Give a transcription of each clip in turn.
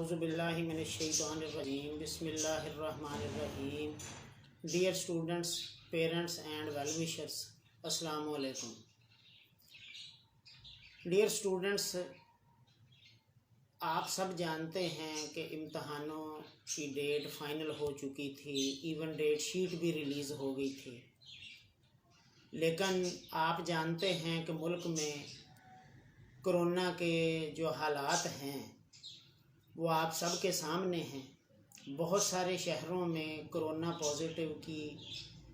औज़ुबिल्लाहि मिनश्शैतानिर्रजीम बिस्मिल्लाहिर्रहमानिर्रहीम। Dear students, parents and well wishers, अस्सलामु अलैकुम। डियर स्टूडेंट्स, आप सब जानते हैं कि इम्तहानों की डेट फाइनल हो चुकी थी, इवन डेट शीट भी रिलीज़ हो गई थी। लेकिन आप जानते हैं कि मुल्क में कोरोना के जो हालात हैं वो आप सब के सामने हैं। बहुत सारे शहरों में कोरोना पॉजिटिव की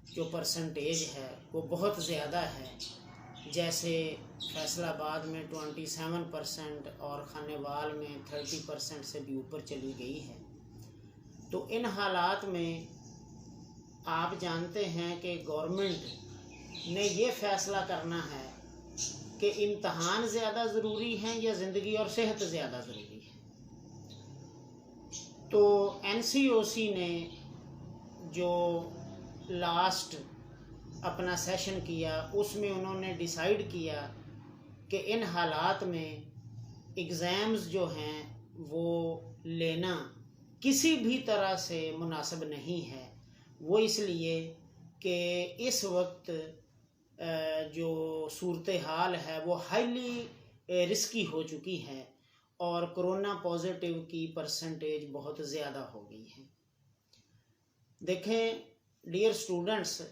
जो परसेंटेज है वो बहुत ज़्यादा है। जैसे फैसलाबाद में 27% और खानेवाल में 30% से भी ऊपर चली गई है। तो इन हालात में आप जानते हैं कि गवर्नमेंट ने ये फ़ैसला करना है कि इम्तहान ज़्यादा ज़रूरी हैं या ज़िंदगी और सेहत ज़्यादा ज़रूरी है। तो एनसीओसी ने जो लास्ट अपना सेशन किया उसमें उन्होंने डिसाइड किया कि इन हालात में एग्ज़ाम्स जो हैं वो लेना किसी भी तरह से मुनासिब नहीं है। वो इसलिए कि इस वक्त जो सूरत हाल है वो हाईली रिस्की हो चुकी है और कोरोना पॉजिटिव की परसेंटेज बहुत ज़्यादा हो गई है। देखें डियर स्टूडेंट्स,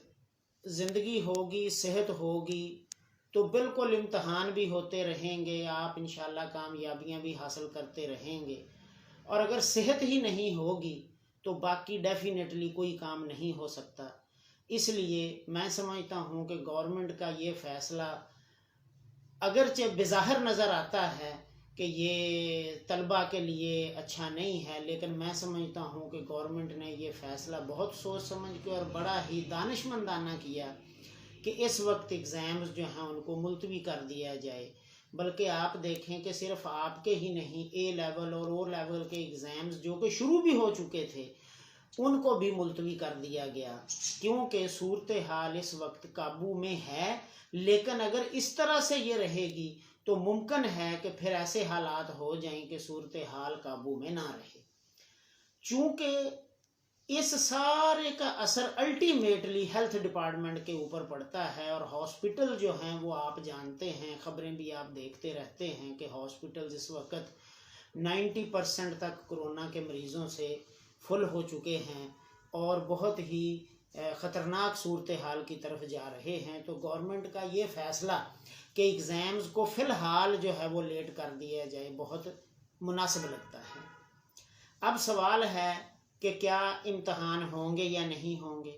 ज़िंदगी होगी, सेहत होगी तो बिल्कुल इम्तहान भी होते रहेंगे, आप इंशाल्लाह कामयाबियां भी हासिल करते रहेंगे। और अगर सेहत ही नहीं होगी तो बाकी डेफिनेटली कोई काम नहीं हो सकता। इसलिए मैं समझता हूँ कि गवर्नमेंट का ये फ़ैसला अगरचे बेज़ाहिर नज़र आता है कि ये तलबा के लिए अच्छा नहीं है, लेकिन मैं समझता हूँ कि गवर्नमेंट ने ये फ़ैसला बहुत सोच समझ के और बड़ा ही दानिशमंदाना किया कि इस वक्त एग्ज़ाम्स जो हैं उनको मुलतवी कर दिया जाए। बल्कि आप देखें कि सिर्फ आपके ही नहीं, ए लेवल और ओ लेवल के एग्ज़ाम्स जो कि शुरू भी हो चुके थे उनको भी मुलतवी कर दिया गया, क्योंकि सूरत हाल इस वक्त काबू में है। लेकिन अगर इस तरह से ये रहेगी तो मुमकिन है कि फिर ऐसे हालात हो जाएं कि सूरत हाल काबू में ना रहे। चूँकि इस सारे का असर अल्टीमेटली हेल्थ डिपार्टमेंट के ऊपर पड़ता है और हॉस्पिटल जो हैं वो आप जानते हैं, ख़बरें भी आप देखते रहते हैं कि हॉस्पिटल इस वक्त 90% तक कोरोना के मरीज़ों से फुल हो चुके हैं और बहुत ही ख़तरनाक सूरत हाल की तरफ जा रहे हैं। तो गवर्नमेंट का ये फ़ैसला कि एग्ज़ाम्स को फ़िलहाल जो है वो लेट कर दिया जाए बहुत मुनासिब लगता है। अब सवाल है कि क्या इम्तहान होंगे या नहीं होंगे।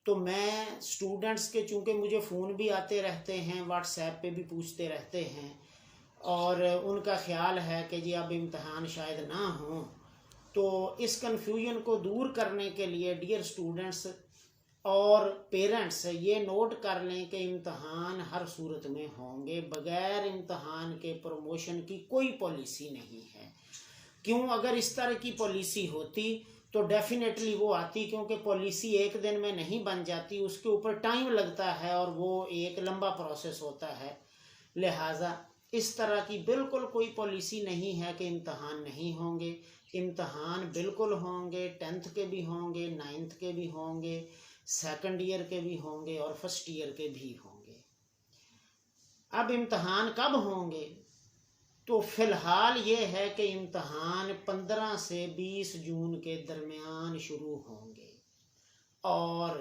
तो मैं स्टूडेंट्स के, चूँकि मुझे फ़ोन भी आते रहते हैं, व्हाट्सएप पे भी पूछते रहते हैं और उनका ख्याल है कि जी अब इम्तहान शायद ना हो, तो इस कन्फ्यूजन को दूर करने के लिए डियर स्टूडेंट्स और पेरेंट्स ये नोट कर लें कि इम्तहान हर सूरत में होंगे। बग़ैर इम्तहान के प्रमोशन की कोई पॉलिसी नहीं है। क्यों? अगर इस तरह की पॉलिसी होती तो डेफिनेटली वो आती, क्योंकि पॉलिसी एक दिन में नहीं बन जाती, उसके ऊपर टाइम लगता है और वो एक लंबा प्रोसेस होता है। लिहाजा इस तरह की बिल्कुल कोई पॉलिसी नहीं है कि इम्तहान नहीं होंगे। इम्तहान बिल्कुल होंगे, 10th के भी होंगे, 9th के भी होंगे, सेकंड ईयर के भी होंगे और फर्स्ट ईयर के भी होंगे। अब इम्तहान कब होंगे? तो फ़िलहाल ये है कि इम्तहान 15 से 20 जून के दरमियान शुरू होंगे और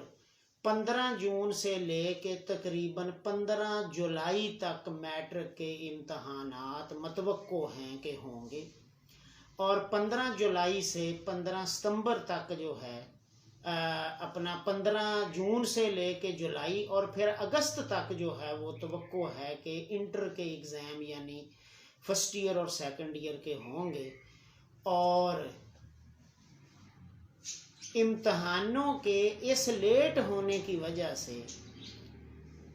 15 जून से लेके तकरीबन 15 जुलाई तक मैट्रिक के इम्तहानात मतवक्को हैं कि होंगे और 15 जुलाई से 15 सितंबर तक जो है अपना 15 जून से लेके जुलाई और फिर अगस्त तक जो है वो तवक्को है कि इंटर के एग्ज़ाम यानी फर्स्ट ईयर और सेकंड ईयर के होंगे। और इम्तहानों के इस लेट होने की वजह से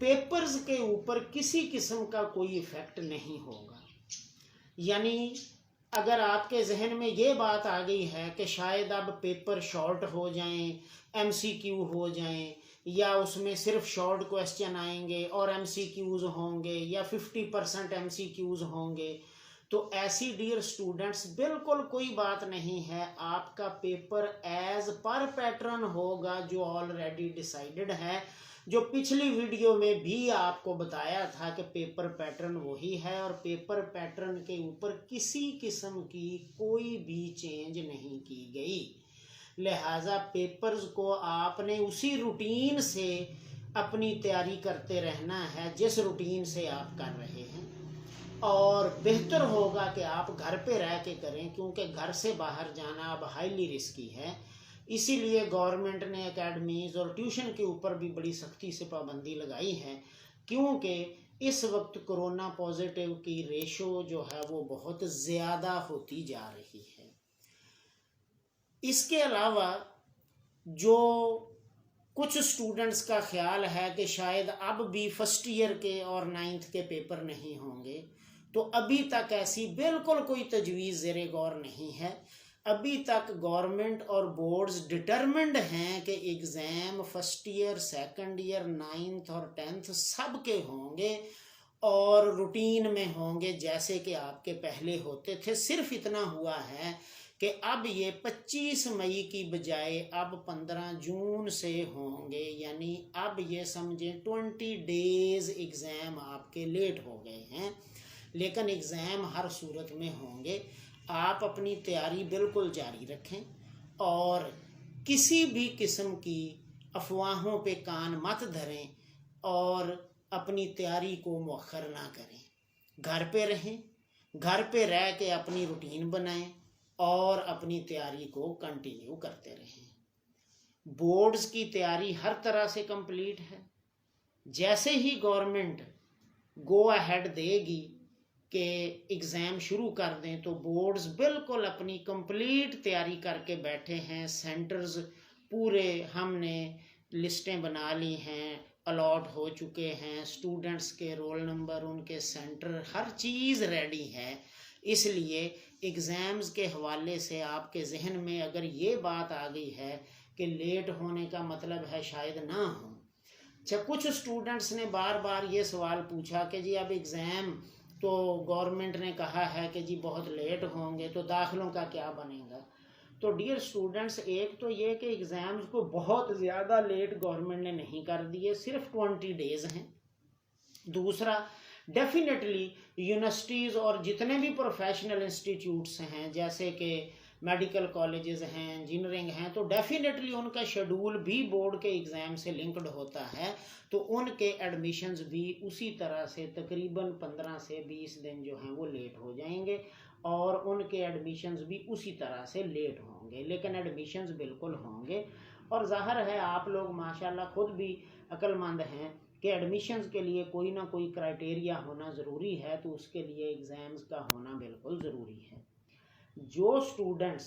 पेपर्स के ऊपर किसी किस्म का कोई इफ़ेक्ट नहीं होगा। यानी अगर आपके जहन में ये बात आ गई है कि शायद अब पेपर शॉर्ट हो जाएं, MCQ हो जाएं या उसमें सिर्फ शॉर्ट क्वेश्चन आएंगे और MCQs होंगे या 50% MCQs होंगे, तो ऐसी डियर स्टूडेंट्स बिल्कुल कोई बात नहीं है, आपका पेपर एज पर पैटर्न होगा जो ऑलरेडी डिसाइडेड है। जो पिछली वीडियो में भी आपको बताया था कि पेपर पैटर्न वही है और पेपर पैटर्न के ऊपर किसी किस्म की कोई भी चेंज नहीं की गई। लिहाजा पेपर्स को आपने उसी रूटीन से अपनी तैयारी करते रहना है जिस रूटीन से आप कर रहे हैं, और बेहतर होगा कि आप घर पे रह के करें, क्योंकि घर से बाहर जाना अब हाईली रिस्की है। इसीलिए गवर्नमेंट ने एकेडमीज और ट्यूशन के ऊपर भी बड़ी सख्ती से पाबंदी लगाई है, क्योंकि इस वक्त कोरोना पॉजिटिव की रेशो जो है वो बहुत ज़्यादा होती जा रही है। इसके अलावा जो कुछ स्टूडेंट्स का ख्याल है कि शायद अब भी फर्स्ट ईयर के और 9th के पेपर नहीं होंगे, तो अभी तक ऐसी बिल्कुल कोई तजवीज़ ज़ेरे गौर नहीं है। अभी तक गवर्नमेंट और बोर्ड्स डिटरमिन्ड हैं कि exam first year, second year, 9th और 10th सब के होंगे और रूटीन में होंगे जैसे कि आपके पहले होते थे। सिर्फ इतना हुआ है कि अब ये 25 मई की बजाय अब 15 जून से होंगे, यानी अब ये समझें 20 डेज़ एग्ज़ाम आपके लेट हो गए हैं, लेकिन एग्ज़ाम हर सूरत में होंगे। आप अपनी तैयारी बिल्कुल जारी रखें और किसी भी किस्म की अफवाहों पे कान मत धरें और अपनी तैयारी को मुअख्खर ना करें। घर पे रहें, घर पे रह के अपनी रूटीन बनाएं और अपनी तैयारी को कंटिन्यू करते रहें। बोर्ड्स की तैयारी हर तरह से कंप्लीट है। जैसे ही गवर्नमेंट गो अहेड देगी कि एग्ज़ाम शुरू कर दें, तो बोर्ड्स बिल्कुल अपनी कंप्लीट तैयारी करके बैठे हैं। सेंटर्स पूरे हमने लिस्टें बना ली हैं, अलॉट हो चुके हैं, स्टूडेंट्स के रोल नंबर, उनके सेंटर, हर चीज़ रेडी है। इसलिए एग्ज़ाम्स के हवाले से आपके जहन में अगर ये बात आ गई है कि लेट होने का मतलब है शायद ना हो। अच्छा, कुछ स्टूडेंट्स ने बार बार ये सवाल पूछा कि जी अब एग्ज़ाम तो गवर्नमेंट ने कहा है कि जी बहुत लेट होंगे, तो दाखिलों का क्या बनेगा। तो डियर स्टूडेंट्स, एक तो ये कि एग्ज़ाम्स को बहुत ज़्यादा लेट गवर्नमेंट ने नहीं कर दिए, सिर्फ 20 डेज़ हैं। दूसरा, डेफिनेटली यूनिवर्सिटीज़ और जितने भी प्रोफेशनल इंस्टीट्यूट्स हैं जैसे कि मेडिकल कॉलेजेस हैं, इंजीनियरिंग हैं, तो डेफिनेटली उनका शेड्यूल भी बोर्ड के एग्ज़ाम से लिंक्ड होता है, तो उनके एडमिशन्स भी उसी तरह से तकरीबन 15 से 20 दिन जो हैं वो लेट हो जाएंगे और उनके एडमिशन्स भी उसी तरह से लेट होंगे, लेकिन एडमिशन्स बिल्कुल होंगे। और ज़ाहिर है आप लोग माशाल्लाह खुद भी अक्लमंद हैं कि एडमिशन्स के लिए कोई ना कोई क्राइटेरिया होना ज़रूरी है, तो उसके लिए एग्ज़ाम्स का होना बिल्कुल ज़रूरी है। जो स्टूडेंट्स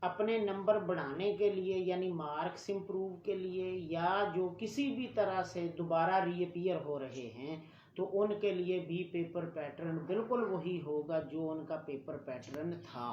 अपने नंबर बढ़ाने के लिए यानी मार्क्स इम्प्रूव के लिए या जो किसी भी तरह से दोबारा रीअपीयर हो रहे हैं, तो उनके लिए भी पेपर पैटर्न बिल्कुल वही होगा जो उनका पेपर पैटर्न था,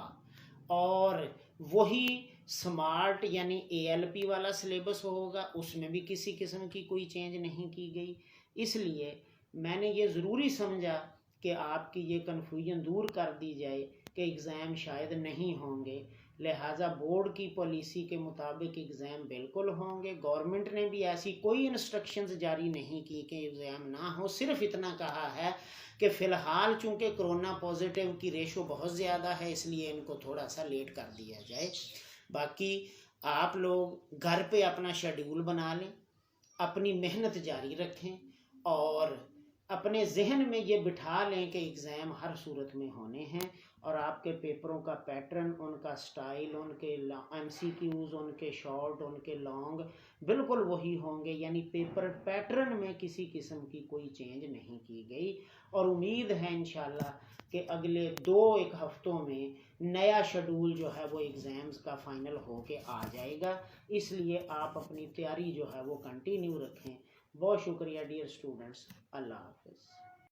और वही स्मार्ट यानी ALP वाला सिलेबस होगा, उसमें भी किसी किस्म की कोई चेंज नहीं की गई। इसलिए मैंने ये ज़रूरी समझा कि आपकी ये कन्फ्यूजन दूर कर दी जाए कि एग्ज़ाम शायद नहीं होंगे। लिहाजा बोर्ड की पॉलिसी के मुताबिक एग्ज़ाम बिल्कुल होंगे। गवर्नमेंट ने भी ऐसी कोई इंस्ट्रक्शंस जारी नहीं की कि एग्ज़ाम ना हो, सिर्फ इतना कहा है कि फ़िलहाल चूँकि कोरोना पॉजिटिव की रेशो बहुत ज़्यादा है, इसलिए इनको थोड़ा सा लेट कर दिया जाए। बाकी आप लोग घर पे अपना शेड्यूल बना लें, अपनी मेहनत जारी रखें और अपने जहन में ये बिठा लें कि एग्ज़ाम हर सूरत में होने हैं और आपके पेपरों का पैटर्न, उनका स्टाइल, उनके MCQs, उनके शॉर्ट, उनके लॉन्ग बिल्कुल वही होंगे, यानी पेपर पैटर्न में किसी किस्म की कोई चेंज नहीं की गई। और उम्मीद है इंशाल्लाह कि अगले 2-1 हफ्तों में नया शेड्यूल जो है वो एग्ज़ाम्स का फ़ाइनल होके आ जाएगा। इसलिए आप अपनी तैयारी जो है वो कंटिन्यू रखें। बहुत शुक्रिया डियर स्टूडेंट्स, अल्लाह हाफ़िज़।